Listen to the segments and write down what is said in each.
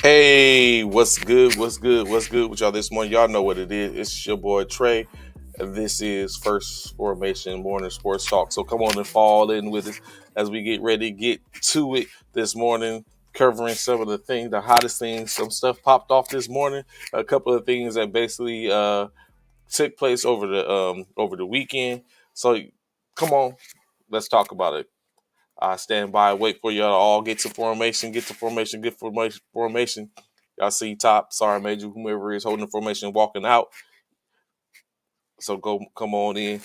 Hey, what's good? What's good? What's good with y'all this morning? Y'all know what it is. It's your boy Trey. This is First Formation Morning Sports Talk. So come on and fall in with us as we get ready to get to it this morning, covering some of the things, the hottest things. Some stuff popped off this morning. A couple of things that basically took place over the weekend. So come on, let's talk about it. I stand by, wait for y'all to all get to formation, get formation. Y'all see top, sorry, major, whomever is holding the formation, walking out. So come on in.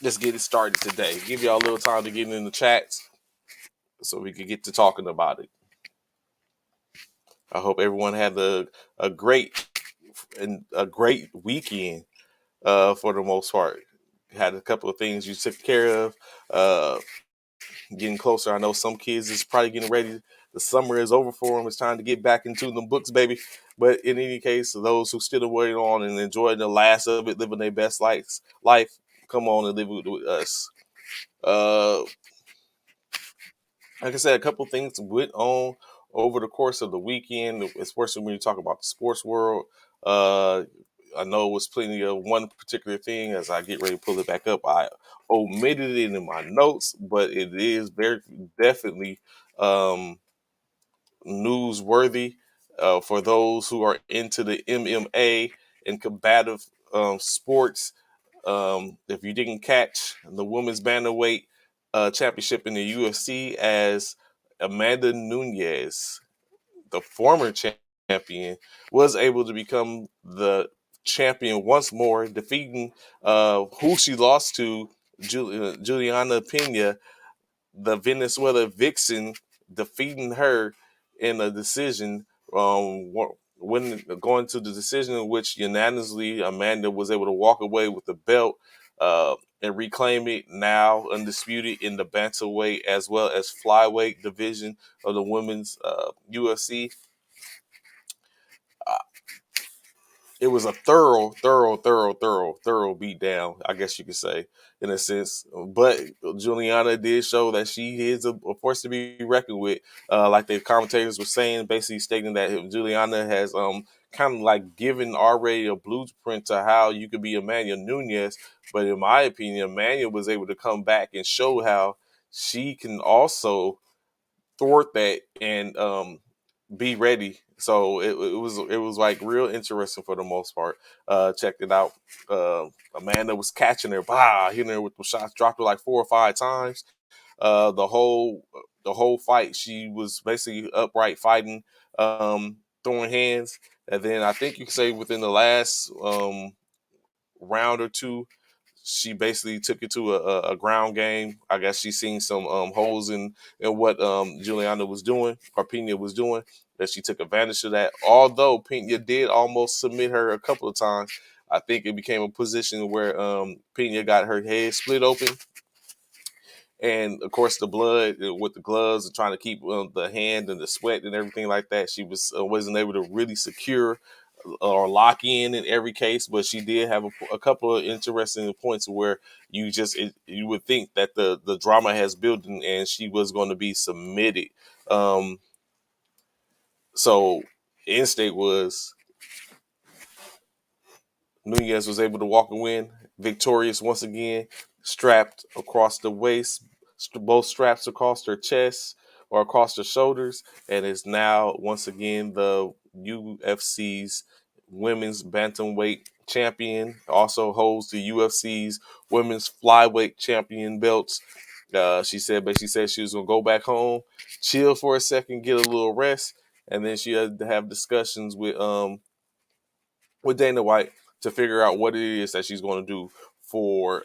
Let's get it started today. Give y'all a little time to get in the chats so we can get to talking about it. I hope everyone had a great and a great weekend for the most part. Had a couple of things you took care of. Uh, Getting closer. I know some kids is probably getting ready. The summer is over for them. It's time to get back into the books, baby. But in any case, those who still waiting on and enjoying the last of it, living their best life, come on and live with us. Uh, like I said, a couple things went on over the course of the weekend, especially when you talk about the sports world. Uh, I know it was plenty of one particular thing. As I get ready to pull it back up, I omitted it in my notes, but it is very definitely um, newsworthy for those who are into the MMA and combative sports. If you didn't catch the women's bantamweight championship in the UFC, as Amanda Nunes, the former champion, was able to become the champion once more, defeating who she lost to, Juliana Pena, the Venezuela vixen, defeating her in a decision. When going to the decision in which unanimously Amanda was able to walk away with the belt and reclaim it, now undisputed in the bantamweight as well as flyweight division of the women's UFC. It was a thorough beat down, I guess you could say, in a sense. But Juliana did show that she is a force to be reckoned with. Like the commentators were saying, basically stating that Juliana has kind of like given already a blueprint to how you could be Emmanuel Nunez. But in my opinion, Emmanuel was able to come back and show how she can also thwart that and be ready. So it was like real interesting for the most part. Checked it out. Amanda was catching her, hitting her with the shots, dropped her like 4 or 5 times. The whole fight, she was basically upright fighting, throwing hands, and then I think you could say within the last round or two, she basically took it to a ground game. I guess she seen some holes in what Juliana was doing, or Pena was doing, that she took advantage of that. Although Pena did almost submit her a couple of times, I think it became a position where Pena got her head split open. And of course, the blood with the gloves and trying to keep the hand and the sweat and everything like that, she wasn't able to really secure or lock in every case, but she did have a couple of interesting points where you would think that the drama has built and she was going to be submitted. Um, so instinct was Nunez was able to walk a win, victorious once again, strapped across the waist, both straps across her chest or across her shoulders, and is now once again the UFC's women's bantamweight champion. Also holds the UFC's women's flyweight champion belts. Basically said she was gonna go back home, chill for a second, get a little rest, and then she had to have discussions with Dana White to figure out what it is that she's going to do for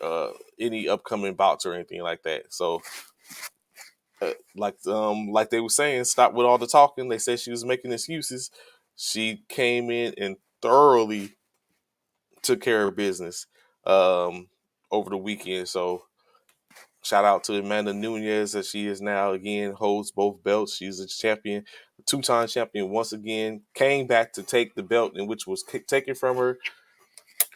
any upcoming bouts or anything like that. So, like they were saying, stop with all the talking. They said she was making excuses. She came in and thoroughly took care of business over the weekend. So, shout out to Amanda Nunez, as she is now again holds both belts. She's a champion, a two-time champion once again. Came back to take the belt in which was taken from her.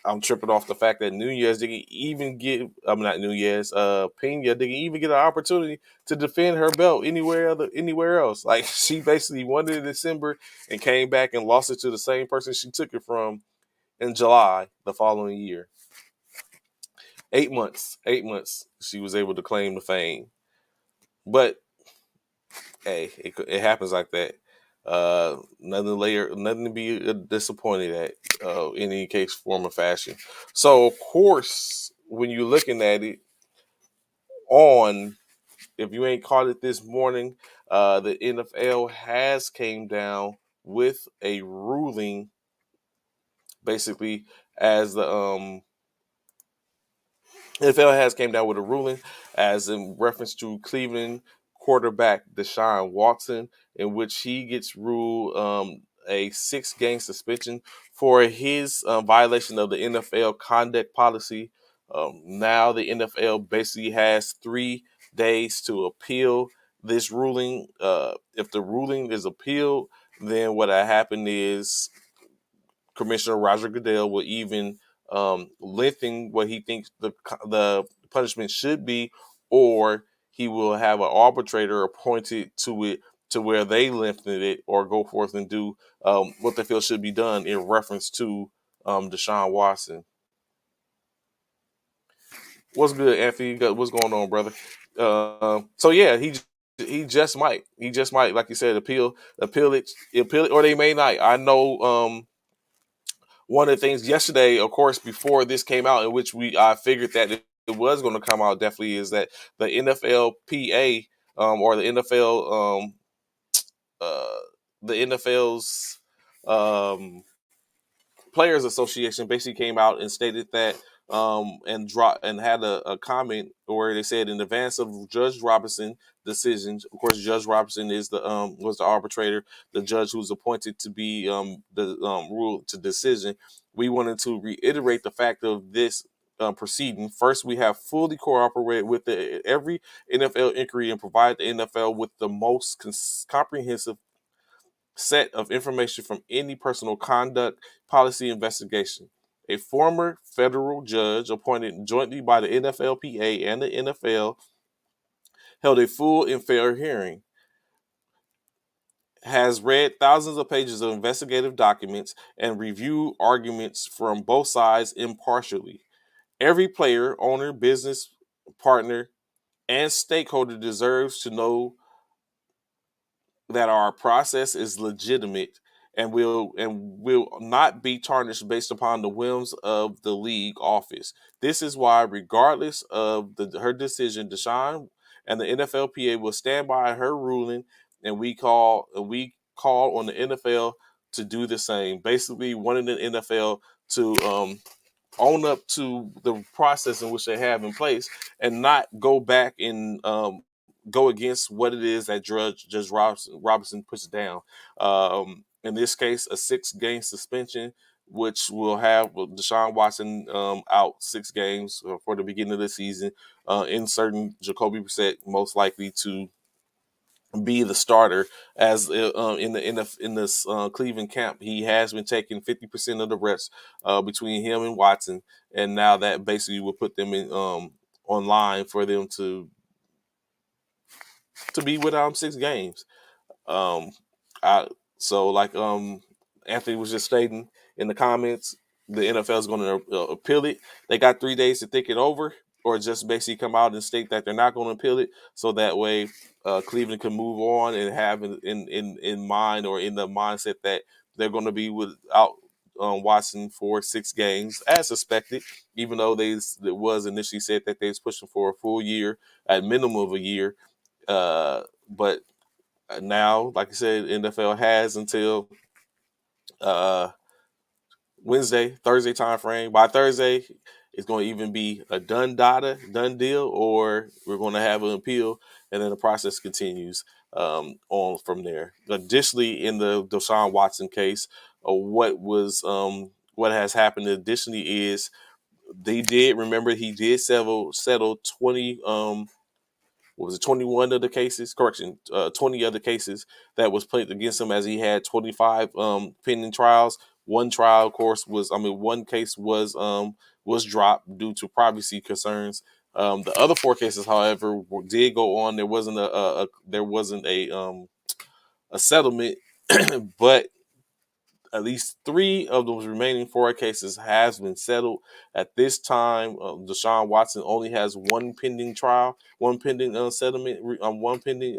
I'm tripping off the fact that Nunez didn't even get. I'm not Nunez. Pena didn't even get an opportunity to defend her belt anywhere else. Like she basically won it in December and came back and lost it to the same person she took it from in July the following year. 8 months. 8 months. She was able to claim the fame, but hey, it happens like that. Nothing to be disappointed at in any case, form, or fashion. So, of course, when you're looking at it on, if you ain't caught it this morning, the NFL has came down with a ruling, basically, as the NFL has came down with a ruling as in reference to Cleveland quarterback Deshaun Watson, in which he gets ruled a 6-game suspension for his violation of the NFL conduct policy. Now the NFL basically has 3 days to appeal this ruling. If the ruling is appealed, then what happened is Commissioner Roger Goodell will even lengthen what he thinks the punishment should be, or he will have an arbitrator appointed to it to where they lengthen it or go forth and do what they feel should be done in reference to Deshaun Watson. What's good, Anthony? What's going on, brother? So yeah, he just might, like you said, appeal it, or they may not. I know. One of the things yesterday, of course, before this came out, in which I figured that it was going to come out definitely, is that the NFLPA or the NFL uh, the NFL's um, Players Association basically came out and stated that and had a comment where they said in advance of Judge Robinson decisions. Of course, Judge Robinson is the was the arbitrator, the judge who's appointed to be the rule to decision. We wanted to reiterate the fact of this proceeding. First, we have fully cooperated with every NFL inquiry and provide the NFL with the most comprehensive set of information from any personal conduct policy investigation. A former federal judge appointed jointly by the NFLPA and the NFL held a full and fair hearing, has read thousands of pages of investigative documents, and reviewed arguments from both sides impartially. Every player, owner, business partner, and stakeholder deserves to know that our process is legitimate and will not be tarnished based upon the whims of the league office. This is why, regardless of her decision, Deshaun and the NFLPA will stand by her ruling, and we call on the NFL to do the same. Basically, wanting the NFL to own up to the process in which they have in place and not go back and go against what it is that Judge Robinson puts down. In this case, a 6-game suspension, which will have Deshaun Watson out 6 games for the beginning of the season, inserting Jacoby Brissett most likely to be the starter as in this Cleveland camp. He has been taking 50% of the reps between him and Watson, and now that basically will put them in online for them to be without 6 games. Um, I so like Anthony was just stating in the comments, the NFL is going to appeal it. They got 3 days to think it over, or just basically come out and state that they're not going to appeal it, so that way Cleveland can move on and have in mind or in the mindset that they're going to be without Watson for 6 games, as suspected. Even though it was initially said that they was pushing for a full year, at minimum of a year, but now, like I said, NFL has until uh, Thursday time frame. By Thursday, it's going to even be a done deal, or we're going to have an appeal, and then the process continues on from there. Additionally, in the Deshaun Watson case, what has happened additionally is he did settle 20 what was it, 21 of the cases, 20 other cases that was played against him, as he had 25 pending trials. One trial, of course, one case was dropped due to privacy concerns. The other four cases, however, did go on. There wasn't a settlement, but at least three of those remaining four cases has been settled. At this time, Deshaun Watson only has one pending trial, one pending settlement, one pending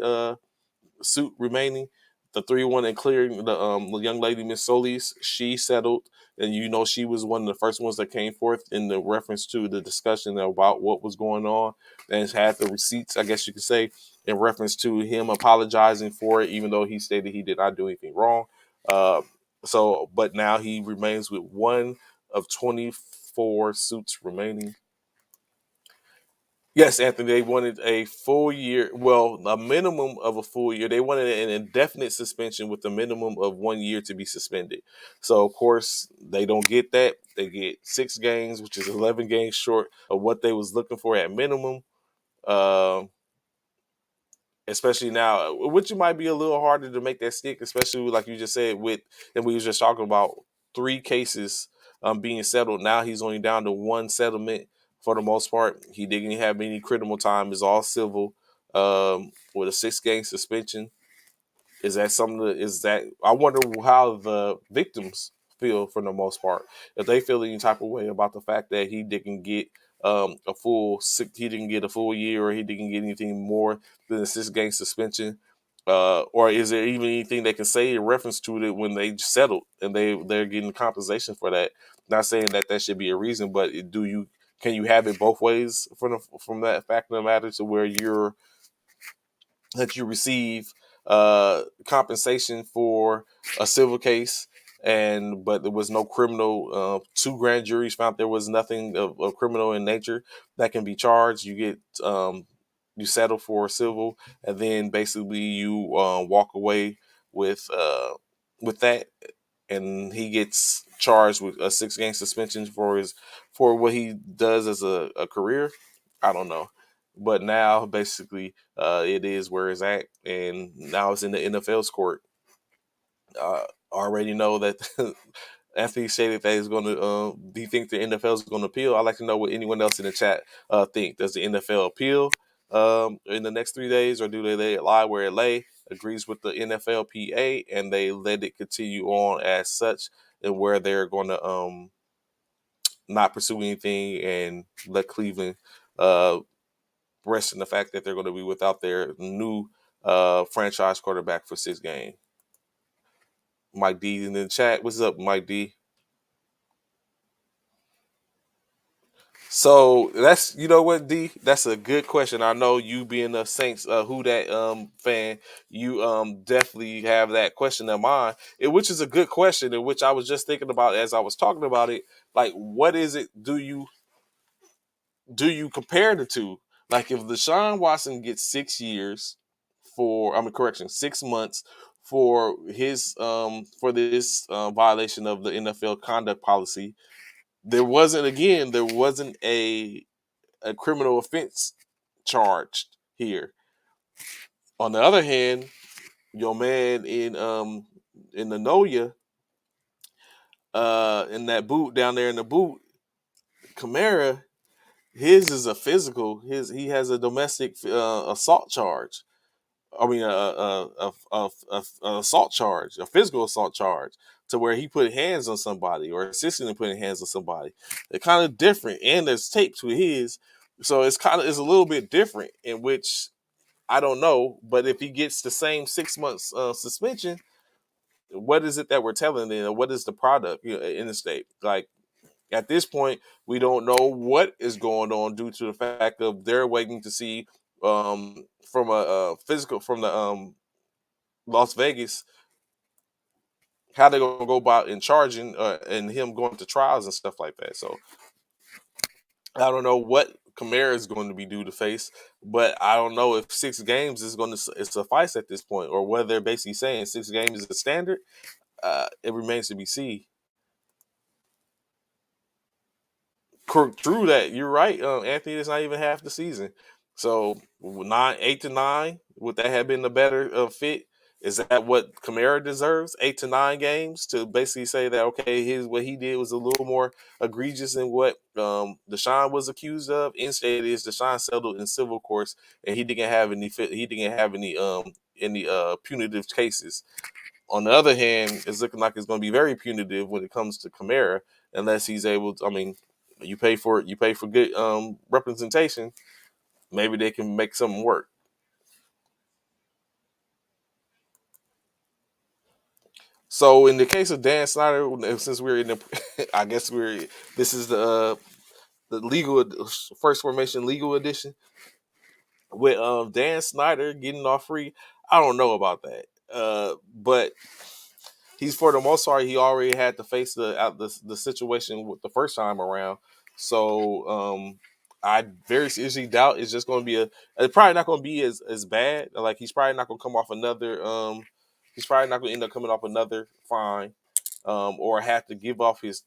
suit remaining. The 3-1 and clearing the young lady, Miss Solis, she settled. And she was one of the first ones that came forth in the reference to the discussion about what was going on, and had the receipts, I guess you could say, in reference to him apologizing for it, even though he stated he did not do anything wrong. Uh, but now he remains with one of 24 suits remaining. Yes, Anthony, they wanted a full year. Well, a minimum of a full year. They wanted an indefinite suspension with a minimum of 1 year to be suspended. So, of course, they don't get that. They get 6 games, which is 11 games short of what they was looking for at minimum. Um, Especially now, which might be a little harder to make that stick, especially like you just said and we was just talking about 3 cases being settled. Now he's only down to one settlement for the most part. He didn't have any criminal time. It's all civil with a 6 game suspension. Is that something that is that I wonder how the victims feel for the most part. If they feel any type of way about the fact that he didn't get a full year, or he didn't get anything more than a 6 game suspension. Or is there even anything they can say in reference to it when they settled and they're getting compensation for that? Not saying that that should be a reason, but can you have it both ways from that fact of the matter, to where you receive compensation for a civil case, but there was no criminal. 2 grand juries found there was nothing of criminal in nature that can be charged. You settle for civil, and then basically you walk away with that, and he gets charged with a 6 game suspension for what he does as a career. I don't know, but now basically it is where it's at, and now it's in the NFL's court. Already know that Anthony stated that he's going to. Do you think the NFL is going to appeal? I'd like to know what anyone else in the chat think. Does the NFL appeal in the next 3 days, or do they lie where it lay? Agrees with the NFLPA, and they let it continue on as such, and where they're going to not pursue anything and let Cleveland uh, rest in the fact that they're going to be without their new franchise quarterback for 6 games. Mike D in the chat. What's up, Mike D? So that's what, D. That's a good question. I know you being a Saints who that fan, you definitely have that question in mind, which is a good question, in which I was just thinking about as I was talking about it. Like, what is it? Do you compare the two? Like, if Deshaun Watson gets 6 years correction, 6 months for this violation of the NFL conduct policy, there wasn't a criminal offense charged here. On the other hand, your man in the Noya, in that boot down there in the boot, Kamara, his is a physical. He has a domestic assault charge. I mean, a assault charge, a physical assault charge, to where he put hands on somebody or assisted in putting hands on somebody. They're kind of different, and there's tape to his, so it's a little bit different. In which I don't know, but if he gets the same 6 months suspension, what is it that we're telling them? What is the product in the state? Like, at this point, we don't know what is going on, due to the fact of they're waiting to see from a physical from the Las Vegas, how they're gonna go about in charging and him going to trials and stuff like that. So I don't know what Kamara is going to be due to face, but I don't know if 6 games is going to suffice at this point, or whether they're basically saying 6 games is the standard. It remains to be seen. True that. You're right, Anthony. It's not even half the season. So 8 to 9, would that have been the better fit? Is that what Kamara deserves? 8 to 9 games to basically say that okay, his what he did was a little more egregious than what Deshaun was accused of. Instead, is Deshaun settled in civil courts and he didn't have any punitive cases. On the other hand, it's looking like it's going to be very punitive when it comes to Kamara, unless he's able to. I mean, you pay for good representation. Maybe they can make something work. So in the case of Dan Snyder, since we're in the, I guess this is the legal first formation legal edition with Dan Snyder getting off free. I don't know about that, but he's for the most part he already had to face the situation with the first time around. So I very seriously doubt it's just going to be it's probably not going to be as bad. Like he's probably not going to come off another he's probably not going to end up coming off another fine or have to give up his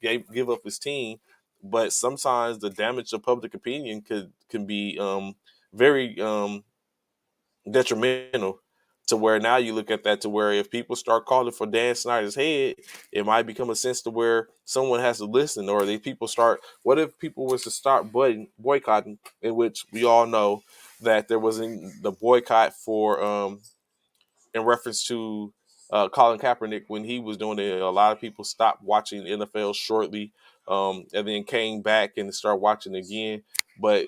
team. But sometimes the damage of public opinion can be very detrimental to where now you look at that to where if people start calling for Dan Snyder's head, it might become a sense to where someone has to listen, or they people start. What if people was to start boycotting, in which we all know that there was the boycott for in reference to Colin Kaepernick when he was doing it. A lot of people stopped watching the NFL shortly, and then came back and start watching again. But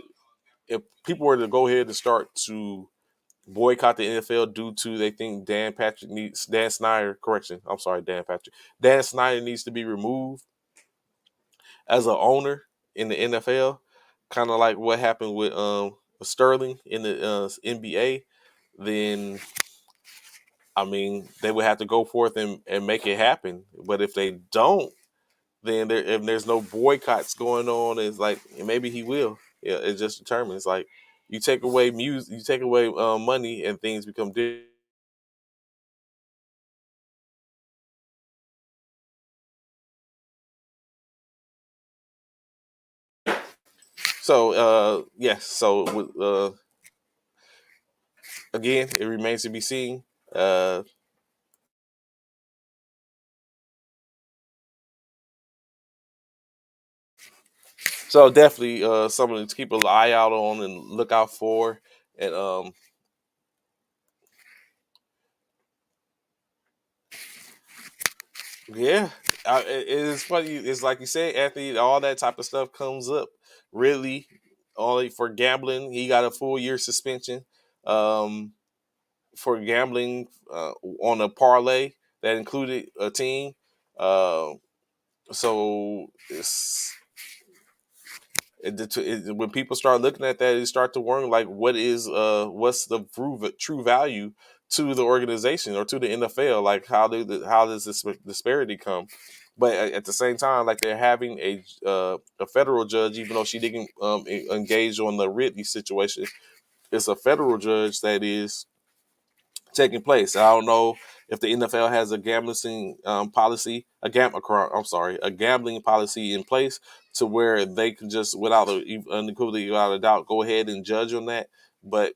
if people were to go ahead and start to boycott the NFL due to they think Dan Snyder, correction, I'm sorry, Dan Snyder needs to be removed as an owner in the NFL, kind of like what happened with Sterling in the NBA, then I mean they would have to go forth and make it happen. But if they don't, then if there's no boycotts going on, it's like maybe he will. Yeah, it just determines like you take away music, you take away money, and things become different. So yes, so again, it remains to be seen. Uh, so definitely something to keep an eye out on and look out for. And yeah, it is funny. It's like you said, Anthony. All that type of stuff comes up. Really, only for gambling, he got a full year suspension for gambling on a parlay that included a team. Uh, so when people start looking at that, they start to wonder like, what's the true value to the organization or to the NFL? Like, how does this disparity come? But at the same time, like they're having a federal judge, even though she didn't engage on the Ridley situation, it's a federal judge that is taking place. I don't know if the NFL has a gambling policy, I'm sorry, a gambling policy in place to where they can just, without unequivocally, without a doubt, go ahead and judge on that. But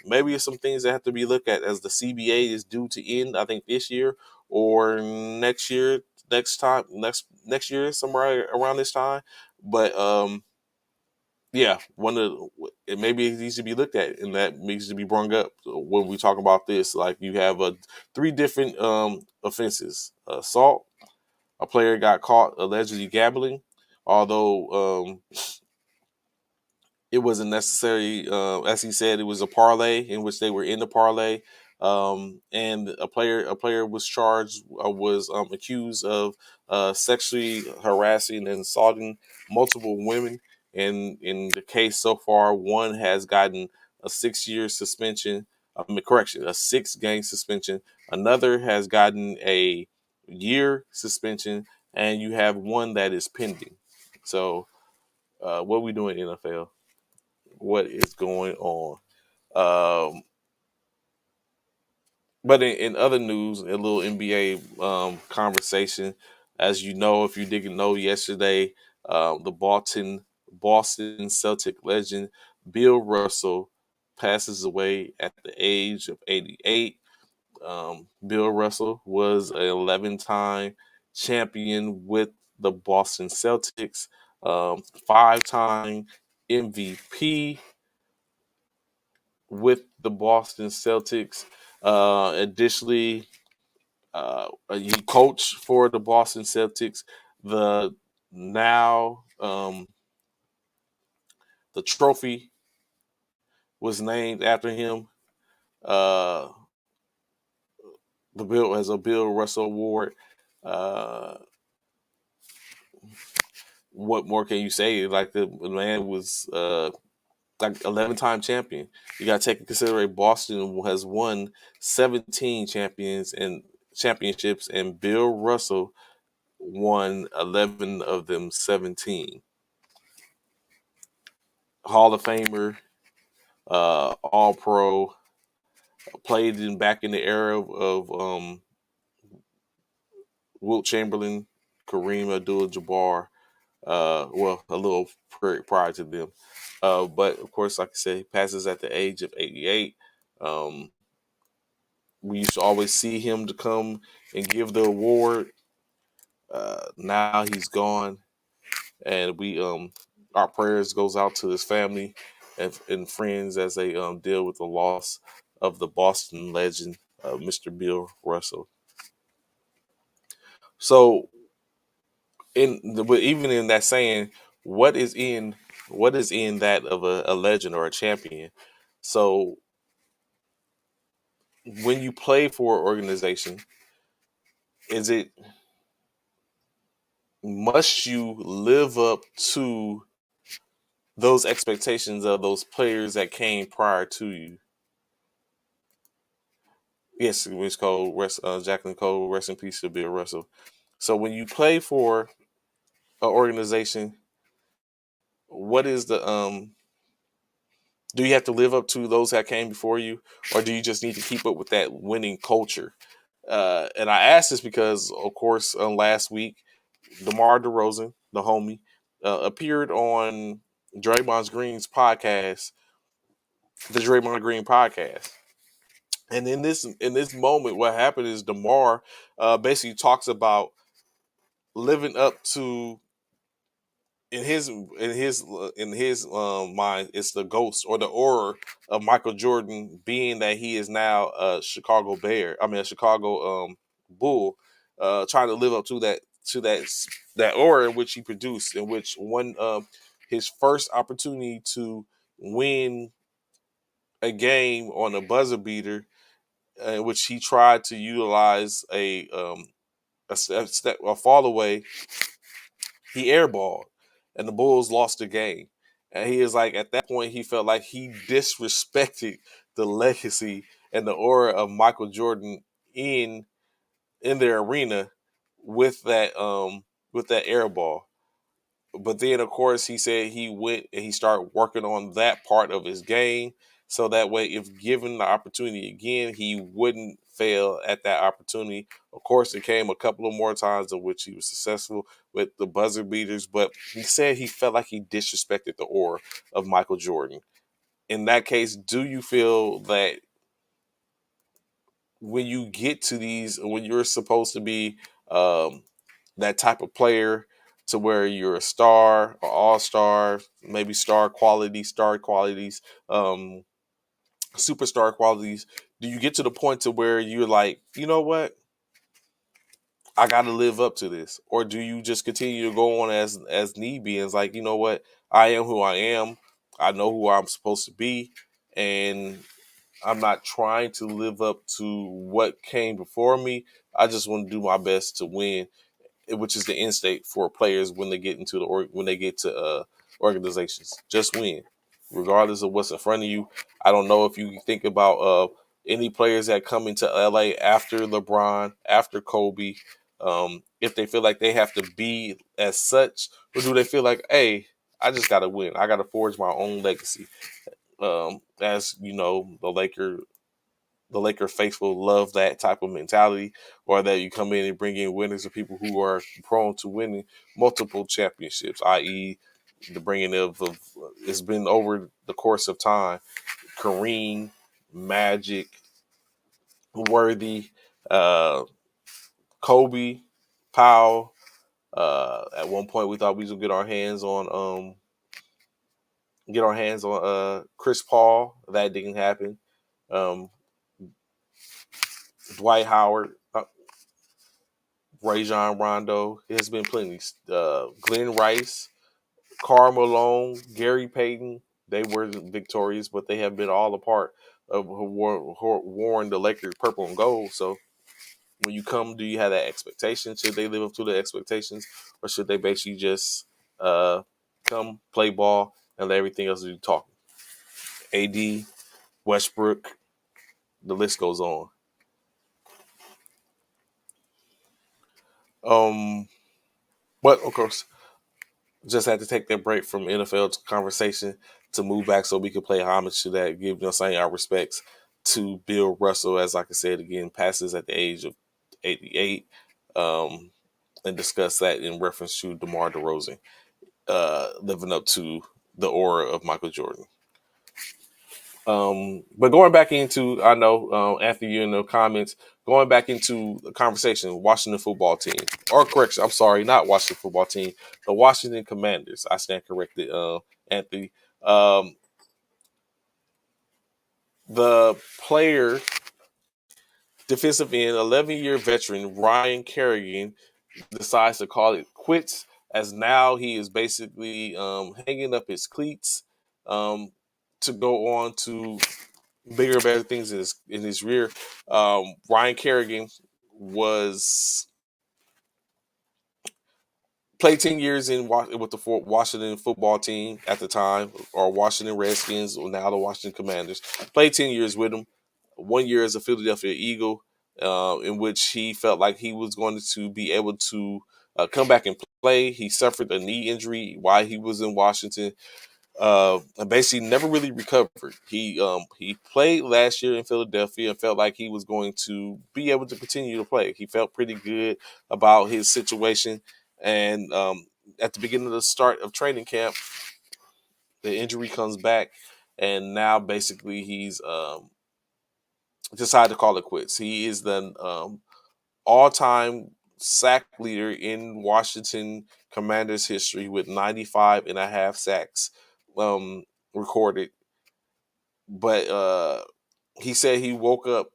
maybe it's some things that have to be looked at as the CBA is due to end. I think this year or next year, next year, somewhere around this time. But yeah, maybe it needs to be looked at, and that needs to be brought up when we talk about this. Like you have three different offenses: assault, a player got caught allegedly gambling, although it wasn't necessary. As he said, it was a parlay in which they were in the parlay, and a player was charged, was accused of sexually harassing and assaulting multiple women. And in the case so far, one has gotten a 6 year suspension. I mean, correction, a 6 game suspension. Another has gotten a year suspension, and you have one that is pending. So, what we doing NFL? What is going on. Um, but in other news, a little NBA conversation. As you know, if you didn't know yesterday, the Boston Celtic legend Bill Russell passes away at the age of 88. Bill Russell was an 11-time champion with the Boston Celtics, 5-time MVP with the Boston Celtics. Additionally, he coached for the Boston Celtics. The now the trophy was named after him. Uh, the Bill as a Bill Russell Award. Uh, what more can you say? Like the man was like 11-time champion. You got to take into consideration Boston has won 17 championships, and Bill Russell won 11 of them 17. Hall of Famer, All Pro, played in back in the era of Wilt Chamberlain, Kareem Abdul-Jabbar. Well, a little prior to them. But of course, like I said, he passes at the age of 88. Um, we used to always see him to come and give the award. Now he's gone, and we our prayers goes out to his family and friends as they deal with the loss of the Boston legend, Mr. Bill Russell. So, but even in that saying, what is in what is in that of a legend or a champion? So, when you play for an organization, is it must you live up to those expectations of those players that came prior to you? Yes, it's called Jacqueline Cole. Rest in peace to Bill Russell. So when you play for an organization, what is the do you have to live up to those that came before you, or do you just need to keep up with that winning culture? And I ask this because, of course, last week, DeMar DeRozan, the homie, appeared on Draymond Green's podcast, the Draymond Green podcast. And in this moment, what happened is DeMar basically talks about living up to in his mind, it's the ghost or the aura of Michael Jordan, being that he is now a Chicago Bear. I mean, a Chicago Bull, trying to live up to that aura in which he produced, in which one his first opportunity to win a game on a buzzer beater, in which he tried to utilize a fall away. He airballed, and the Bulls lost the game. And he is like, at that point, he felt like he disrespected the legacy and the aura of Michael Jordan in in their arena with that airball. But then, of course, he said he went and he started working on that part of his game, so that way, if given the opportunity again, he wouldn't fail at that opportunity. Of course, it came a couple of more times in which he was successful with the buzzer beaters, but he said he felt like he disrespected the aura of Michael Jordan. In that case, do you feel that when you get to these, when you're supposed to be um, that type of player, to where you're a star or all star, maybe star qualities, um, superstar qualities, do you get to the point to where you're like, you know what, I got to live up to this, or do you just continue to go on as need be? And it's like, you know what, I am who I am. I know who I'm supposed to be, and I'm not trying to live up to what came before me. I just want to do my best to win, which is the end state for players when they get into when they get to organizations. Just win, regardless of what's in front of you. I don't know if you think about any players that come into LA after LeBron, after Kobe, if they feel like they have to be as such, or do they feel like, hey, I just got to win. I got to forge my own legacy. As you know, the Laker faithful love that type of mentality, or that you come in and bring in winners or people who are prone to winning multiple championships, i.e., the bringing of it's been over the course of time. Kareem, Magic, Worthy, uh, Kobe, Powell. At one point, we thought we would get our hands on Chris Paul. That didn't happen. Um, Dwight Howard, Rajon Rondo. There's been plenty. Glenn Rice, Karl Malone, Gary Payton. They were victorious, but they have been all a part of worn the Lakers purple and gold. So when you come, do you have that expectation? Should they live up to the expectations, or should they basically just uh, come play ball and let everything else do talking? AD, Westbrook, the list goes on. Um, but of course, just had to take that break from NFL conversation to move back so we could play homage to that, give saying our respects to Bill Russell, as like I said again, passes at the age of 88, and discuss that in reference to DeMar DeRozan living up to the aura of Michael Jordan. But going back into, I know, Anthony, you in the comments, going back into the conversation, Washington football team, or correction, I'm sorry, not Washington football team, the Washington Commanders. I stand corrected, Anthony. Um, the player, defensive end, 11-year veteran Ryan Kerrigan decides to call it quits, as now he is basically hanging up his cleats um, to go on to bigger and better things in his rear. Ryan Kerrigan was played 10 years with the Washington football team at the time, or Washington Redskins, or now the Washington Commanders. Played 10 years with them. 1 year as a Philadelphia Eagle, in which he felt like he was going to be able to come back and play. He suffered a knee injury while he was in Washington, and basically never really recovered. He played last year in Philadelphia and felt like he was going to be able to continue to play. He felt pretty good about his situation, and at the beginning of the start of training camp, the injury comes back, and now basically he's decided to call it quits. He is the all-time sack leader in Washington Commanders history with 95 and a half sacks recorded. But he said he woke up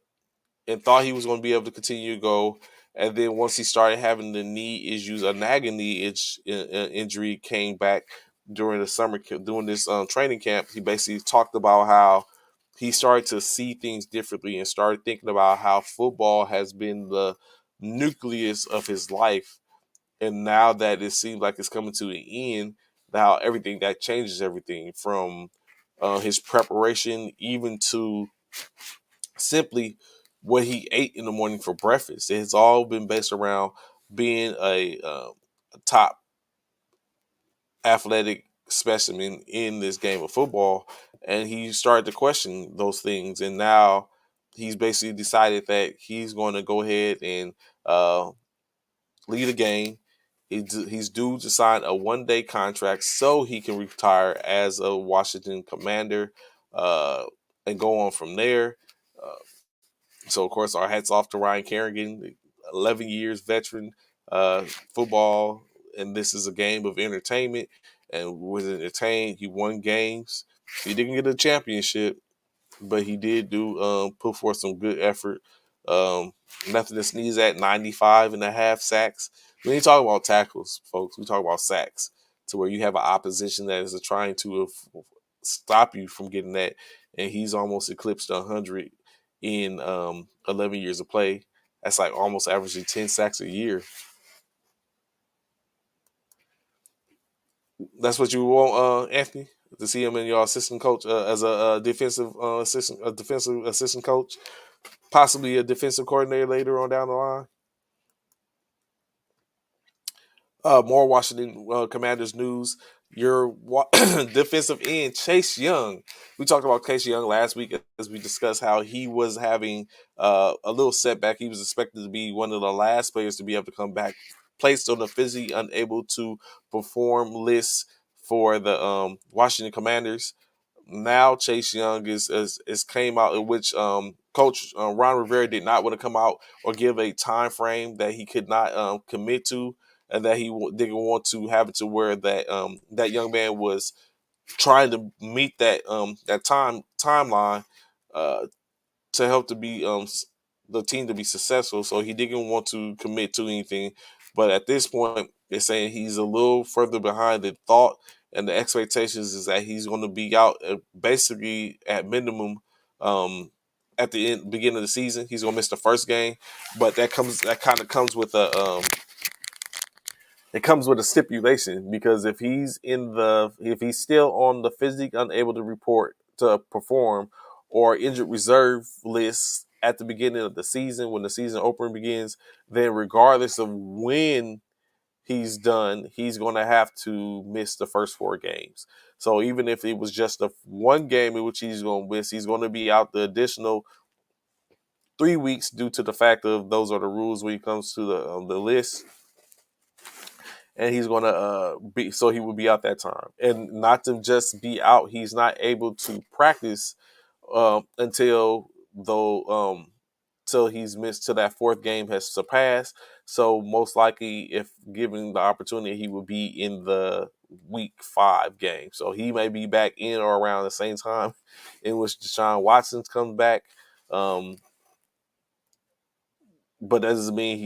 and thought he was going to be able to continue to go. And then once he started having the knee issues, a nagging knee injury came back during the summer, during this training camp. He basically talked about how he started to see things differently and started thinking about how football has been the nucleus of his life. And now that it seems like it's coming to an end, now everything that changes everything from his preparation, even to simply what he ate in the morning for breakfast. It's all been based around being a top athletic specimen in this game of football, and he started to question those things. And now he's basically decided that he's going to go ahead and lead a game. He's due to sign a one-day contract so he can retire as a Washington Commander uh, and go on from there. Uh, so, of course, our hats off to Ryan Kerrigan, 11 years veteran uh, football, and this is a game of entertainment. And was entertained. He won games. He didn't get a championship, but he did do put forth some good effort. Nothing to sneeze at. 95 and a half sacks. We ain't talking about tackles, folks. We talk about sacks, to where you have an opposition that is trying to stop you from getting that, and he's almost eclipsed 100 in 11 years of play. That's like almost averaging 10 sacks a year. That's what you want, Anthony, to see him in your assistant coach as a defensive assistant coach, possibly a defensive coordinator later on down the line. More Washington Commanders news. Your defensive end, Chase Young. We talked about Chase Young last week as we discussed how he was having a little setback. He was expected to be one of the last players to be able to come back, placed on the physically unable to perform list for the Washington Commanders. Now Chase Young is came out in which Coach Ron Rivera did not want to come out or give a time frame that he could not commit to, and that he didn't want to have it to where that young man was trying to meet that timeline uh, to help to be the team to be successful. So he didn't want to commit to anything. But at this point, they're saying he's a little further behind than thought, and the expectations is that he's going to be out basically at minimum. At the beginning of the season, he's gonna miss the first game, but that kind of comes with a stipulation, because if he's still on the physique unable to report to perform or injured reserve list at the beginning of the season when the season opener begins, then regardless of when he's done, he's going to have to miss the first 4 games. So even if it was just a one game in which he's going to miss, he's going to be out the additional 3 weeks due to the fact of those are the rules when it comes to the list, and he's gonna be so he will be out that time, and not to just be out. He's not able to practice until though till he's missed till that 4th game has surpassed. So most likely, if given the opportunity, he will be in the week 5 game. So he may be back in or around the same time in which Deshaun Watson comes back. But that doesn't mean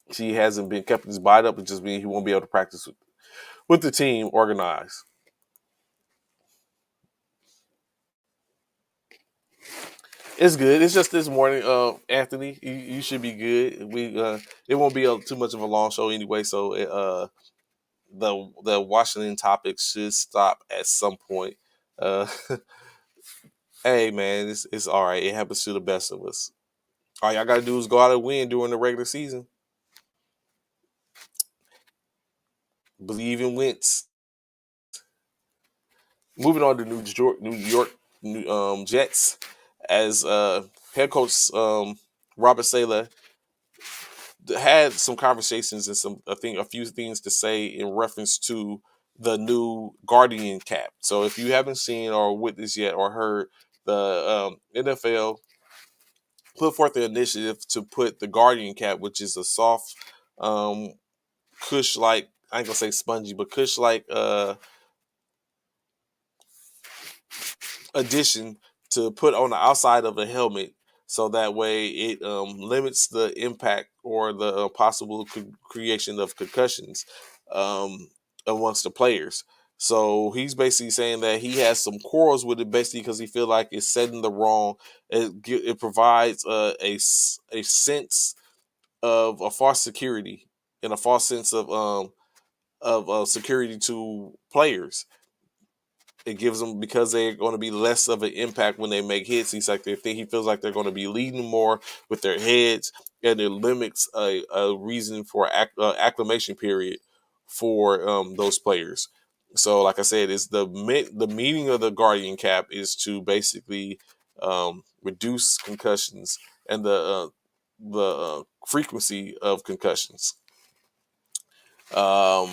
he hasn't been kept his bite up. It just means he won't be able to practice with the team organized. It's good. It's just this morning, Anthony. You should be good. It won't be too much of a long show anyway. So the Washington topic should stop at some point. Uh, hey man, it's all right. It happens to the best of us. All y'all gotta do is go out and win during the regular season. Believe in wins. Moving on to New York Jets, as head coach Robert Saleh had some conversations and a few things to say in reference to the new Guardian cap. So if you haven't seen or witnessed yet or heard, the NFL put forth the initiative to put the Guardian cap, which is a soft, cush like, I ain't gonna say spongy, but cush like addition to put on the outside of the helmet, so that way it limits the impact or the possible creation of concussions amongst the players. So he's basically saying that he has some quarrels with it, basically because he feel like it's setting the wrong. It provides a sense of a false security and a false sense of security to players. It gives them, because they're going to be less of an impact when they make hits. He feels like they're going to be leading more with their heads, and it limits a reason for acclimation period for those players. So, like I said, it's the meaning of the Guardian cap is to basically reduce concussions and the frequency of concussions. Um,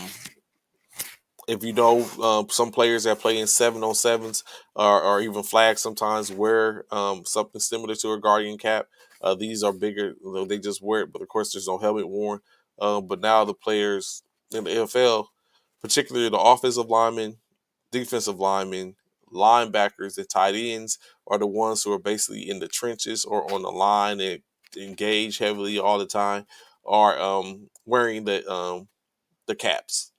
if you know, some players that play in 7-on-7s or even flags sometimes wear something similar to a Guardian cap. These are bigger; they just wear it, but of course, there's no helmet worn. But now the players in the NFL, particularly the offensive linemen, defensive linemen, linebackers, and tight ends, are the ones who are basically in the trenches or on the line and engage heavily all the time, are wearing the caps.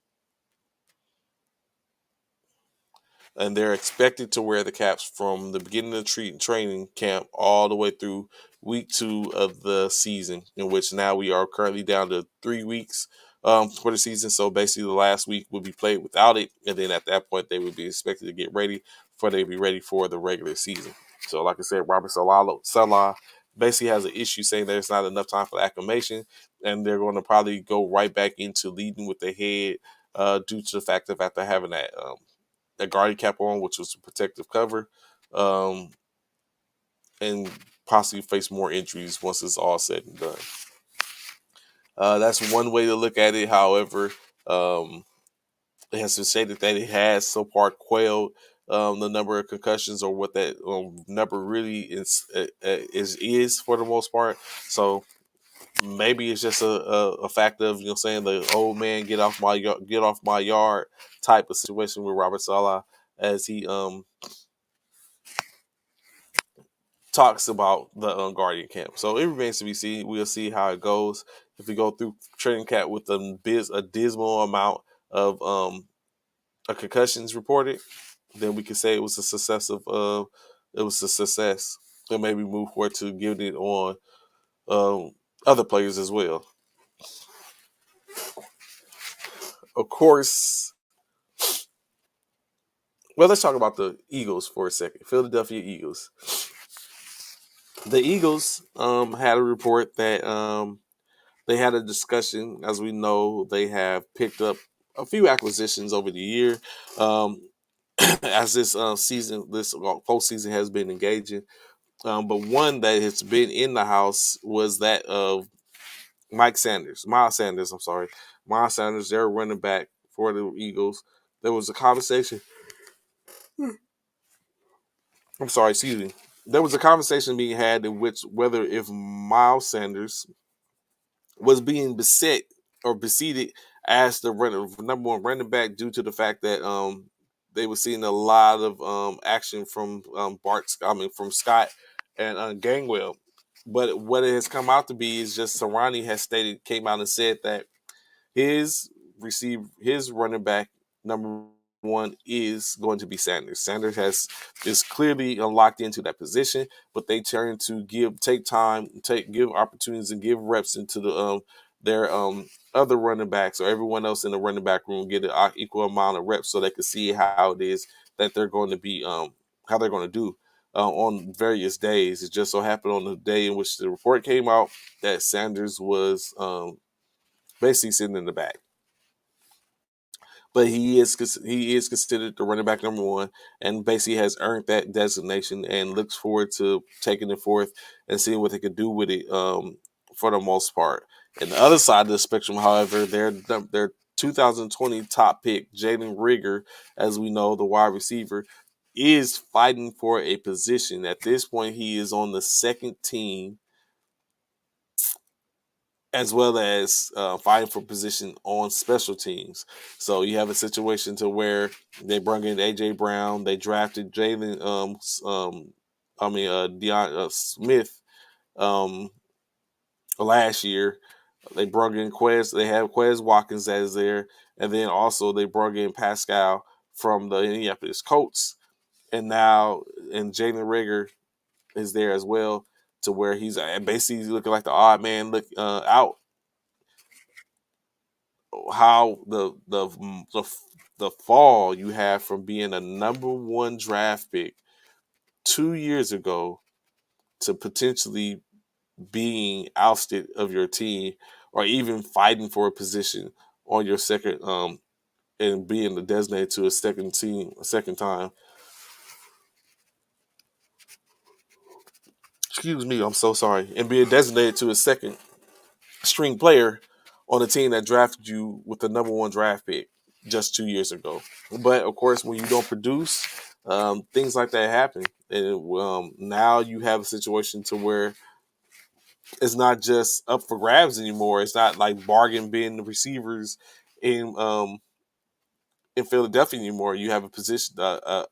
And they're expected to wear the caps from the beginning of the training camp all the way through week 2 of the season, in which now we are currently down to 3 weeks for the season. So basically, the last week will be played without it, and then at that point, they would be expected to get ready for they be ready for the regular season. So, like I said, Robert Salah basically has an issue saying there's not enough time for acclimation, and they're going to probably go right back into leading with the head due to the fact of after having that guardian cap on, which was a protective cover, um, and possibly face more injuries once it's all said and done. That's one way to look at it. However, it has been stated that it has so far quelled the number of concussions or what that number really is for the most part. So maybe it's just a fact of saying the old man get off my yard type of situation with Robert Salah as he talks about the Guardian camp. So it remains to be seen. We'll see how it goes. If we go through training camp with a dismal amount of concussions reported, then we can say it was a success of it was a success, and maybe move forward to giving it on other players as well. Of course, well, let's talk about the Eagles for a second. Philadelphia Eagles. The Eagles had a report that they had a discussion. As we know, they have picked up a few acquisitions over the year. Um, as this this postseason has been engaging. But one that has been in the house was that of Miles Sanders. I'm sorry, Miles Sanders. They're running back for the Eagles. There was a conversation. I'm sorry, excuse me. There was a conversation being had in which whether if Miles Sanders was being beset or beseated as the number one running back due to the fact that they were seeing a lot of action from from Scott and Gangwell. But what it has come out to be is just Sarani has came out and said that his running back number one is going to be Sanders. Sanders is clearly locked into that position, but they turn to give opportunities and give reps into their other running backs or everyone else in the running back room get an equal amount of reps so they can see how it is that they're going to be how they're going to do on various days. It just so happened on the day in which the report came out that Sanders was basically sitting in the back, but he is considered the running back number one, and basically has earned that designation, and looks forward to taking it forth and seeing what they could do with it for the most part. And the other side of the spectrum, however, their 2020 top pick, Jalen Rigger, as we know, the wide receiver, is fighting for a position. At this point, he is on the second team as well as fighting for position on special teams. So you have a situation to where they brought in AJ Brown, they drafted Jalen, Deion Smith um, last year. They brought in Quez. They have Quez Watkins that is there, and then also they brought in Pascal from the Indianapolis Colts, and now and Jalen Rigger is there as well, to where he's basically looking like the odd man out how the fall you have from being a number one draft pick 2 years ago to potentially being ousted of your team or even fighting for a position on your second and being designated to a second team a second time. Excuse me, I'm so sorry. And being designated to a second string player on a team that drafted you with the number one draft pick just 2 years ago. But of course, when you don't produce, things like that happen. And now you have a situation to where it's not just up for grabs anymore. It's not like bargain bin the receivers in Philadelphia anymore. You have a position, a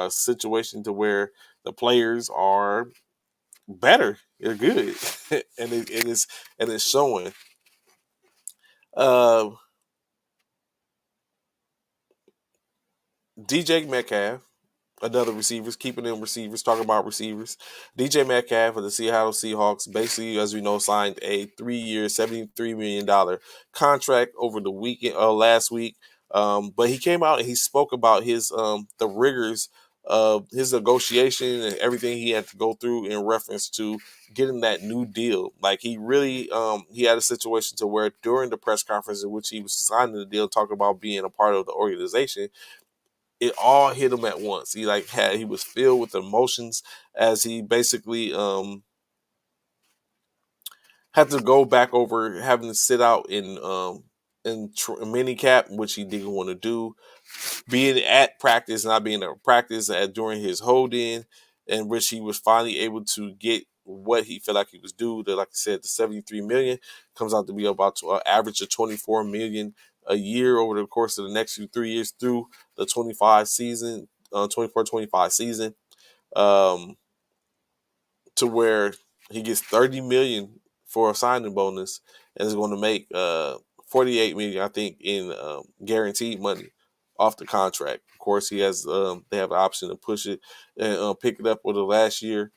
situation to where the players are better. They're good, and it's showing. Uh, DJ Metcalf, another receivers, keeping them receivers, talking about receivers. DJ Metcalf of the Seattle Seahawks, basically, as we know, signed a 3-year, $73 million contract over the weekend, last week. But he came out and he spoke about his the rigors of his negotiation and everything he had to go through in reference to getting that new deal. Like he really he had a situation to where during the press conference in which he was signing the deal, talking about being a part of the organization, it all hit him at once. He was filled with emotions as he basically had to go back over having to sit out in mini cap, which he didn't want to do. being at practice, not being at practice during his hold in, in which he was finally able to get what he felt like he was due. Like I said, the 73 million comes out to be about an average of 24 million a year over the course of the next 3 years through the 25 season, 24-25 season, um, to where he gets 30 million for a signing bonus and is going to make 48 million, I think, in guaranteed money off the contract. Of course, he has they have the option to push it and pick it up with the last year,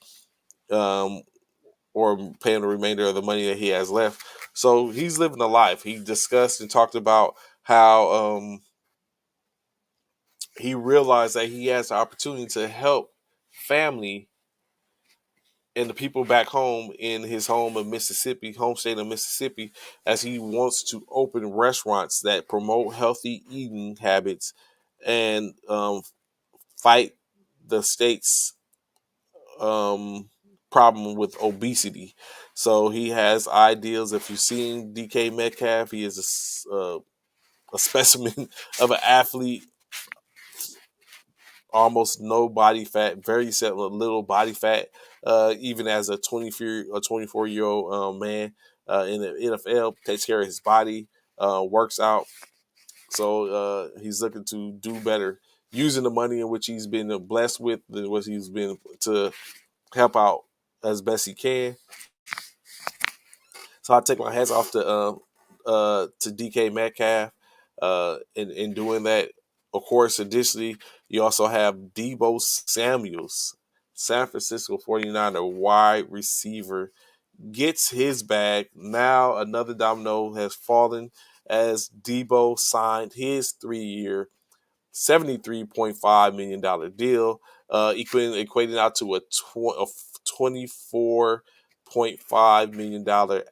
um, or pay him the remainder of the money that he has left. So he's living a life. He discussed and talked about how he realized that he has the opportunity to help family and the people back home in his home of Mississippi, home state of Mississippi, as he wants to open restaurants that promote healthy eating habits and fight the state's um, problem with obesity. So he has ideals. If you've seen DK Metcalf, he is a specimen of an athlete, almost no body fat, very little body fat, even as a 24-year old man in the NFL, takes care of his body, works out. So he's looking to do better using the money in which he's been blessed with, what he's been to help out as best he can. So I take my hats off to DK Metcalf in doing that. Of course, additionally, you also have Debo Samuels, San Francisco 49er wide receiver, gets his bag. Now another domino has fallen as Debo signed his 3-year, $73.5 million deal, equating out to a $24.5 million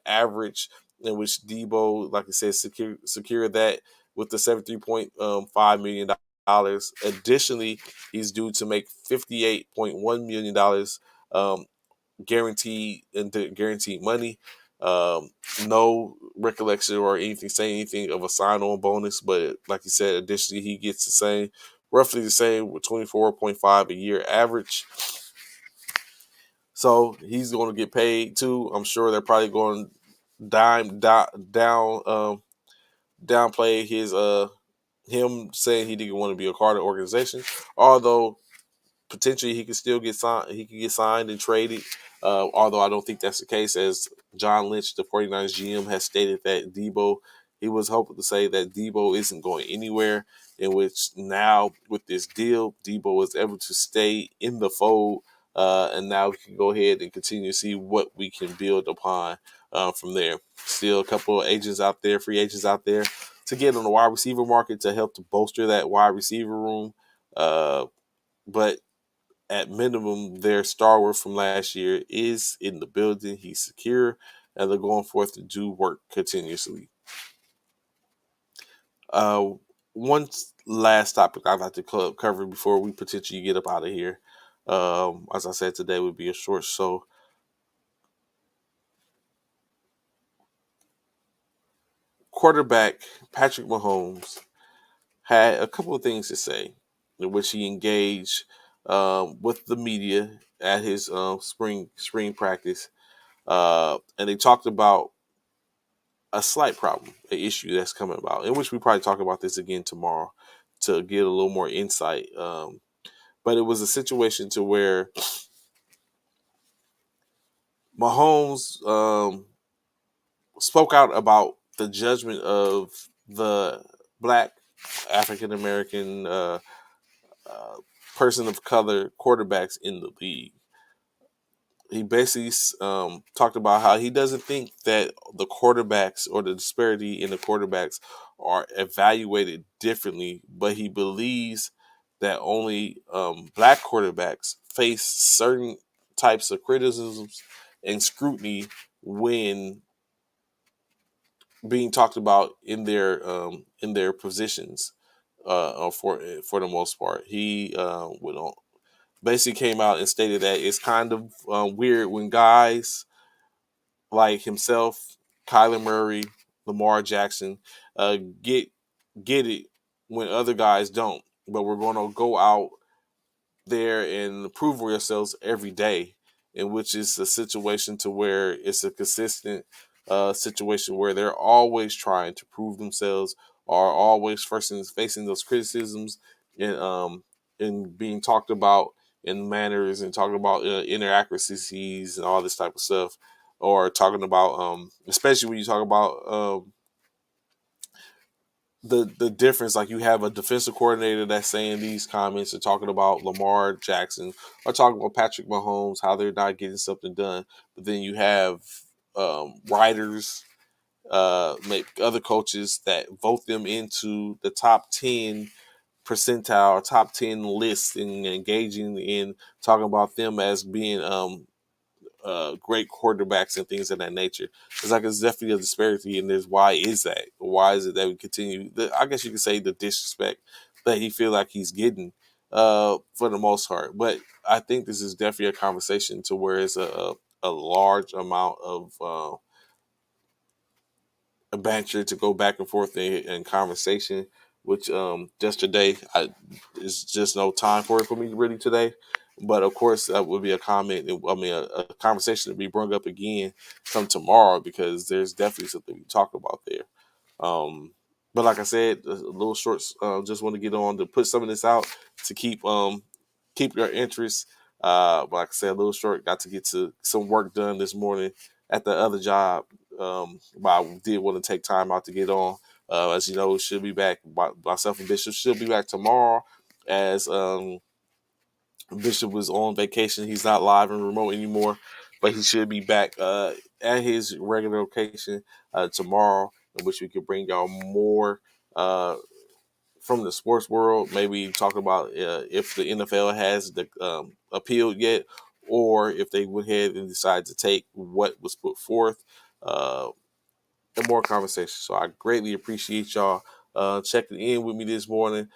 average, in which Debo, like I said, secured that with the $73.5 million. Additionally, he's due to make $58.1 million guaranteed into guaranteed money. Um, no recollection or anything saying anything of a sign-on bonus, but like you said, additionally he gets the same, roughly the same, with 24.5 a year average. So he's going to get paid too. I'm sure they're probably going to downplay his him saying he didn't want to be a part of the organization, although potentially he could still get signed. He could get signed and traded. Although I don't think that's the case, as John Lynch, the 49ers GM, has stated that he was hoping to say that Debo isn't going anywhere, in which now with this deal, Debo is able to stay in the fold, and now we can go ahead and continue to see what we can build upon from there. Still a couple of agents out there, free agents out there, to get on the wide receiver market to help to bolster that wide receiver room. But at minimum, their stalwart from last year is in the building. He's secure, and they're going forth to do work continuously. Uh, One last topic I'd like to cover before we potentially get up out of here. As I said, today would be a short show. Quarterback Patrick Mahomes had a couple of things to say, in which he engaged with the media at his spring practice. And they talked about a slight problem, an issue that's coming about, in which we probably talk about this again tomorrow to get a little more insight. But it was a situation to where Mahomes spoke out about the judgment of the black African American uh, person of color quarterbacks in the league. He basically talked about how he doesn't think that the quarterbacks or the disparity in the quarterbacks are evaluated differently, but he believes that only black quarterbacks face certain types of criticisms and scrutiny when being talked about in their positions. For the most part, he would basically came out and stated that it's kind of weird when guys like himself, Kyler Murray, Lamar Jackson, uh, get get it when other guys don't. But we're going to go out there and prove ourselves every day, in which is a situation to where it's a consistent situation where they're always trying to prove themselves, are always facing those criticisms and being talked about in manners and talking about inaccuracies and all this type of stuff, or talking about especially when you talk about the difference. Like, you have a defensive coordinator that's saying these comments and talking about Lamar Jackson or talking about Patrick Mahomes, how they're not getting something done. But then you have writers, make other coaches that vote them into the top 10 percentile, top 10 list, and engaging in talking about them as being great quarterbacks and things of that nature. It's like it's definitely a disparity, and there's why is that? Why is it that we continue? I guess you could say the disrespect that he feel like he's getting, for the most part. But I think this is definitely a conversation to where it's a large amount of a banter to go back and forth in conversation. Which just today, is just no time for it for me really today. But of course, that would be a comment. I mean, a conversation to be brought up again come tomorrow, because there's definitely something to talk about there. Um, but like I said, a little shorts. Just want to get on to put some of this out to keep your interest. But like I said, a little short. Got to get to some work done this morning at the other job. But I did want to take time out to get on. As you know, should be back. Myself and Bishop should be back tomorrow. As Bishop was on vacation, he's not live and remote anymore, but he should be back at his regular location tomorrow, in which we could bring y'all more uh, from the sports world. Maybe talk about if the NFL has the appealed yet, or if they went ahead and decided to take what was put forth. Uh, and more conversation. So I greatly appreciate y'all checking in with me this morning.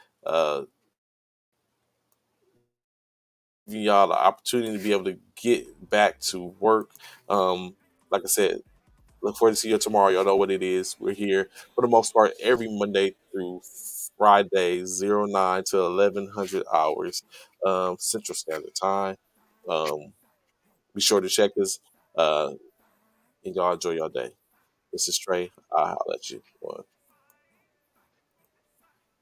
Giving y'all the opportunity to be able to get back to work. Like I said, look forward to see you tomorrow. Y'all know what it is. We're here for the most part every Monday through Friday, 09 to 1100 hours Central Standard Time. Um, be sure to check us, and y'all enjoy your day. This is Trey. I'll let you.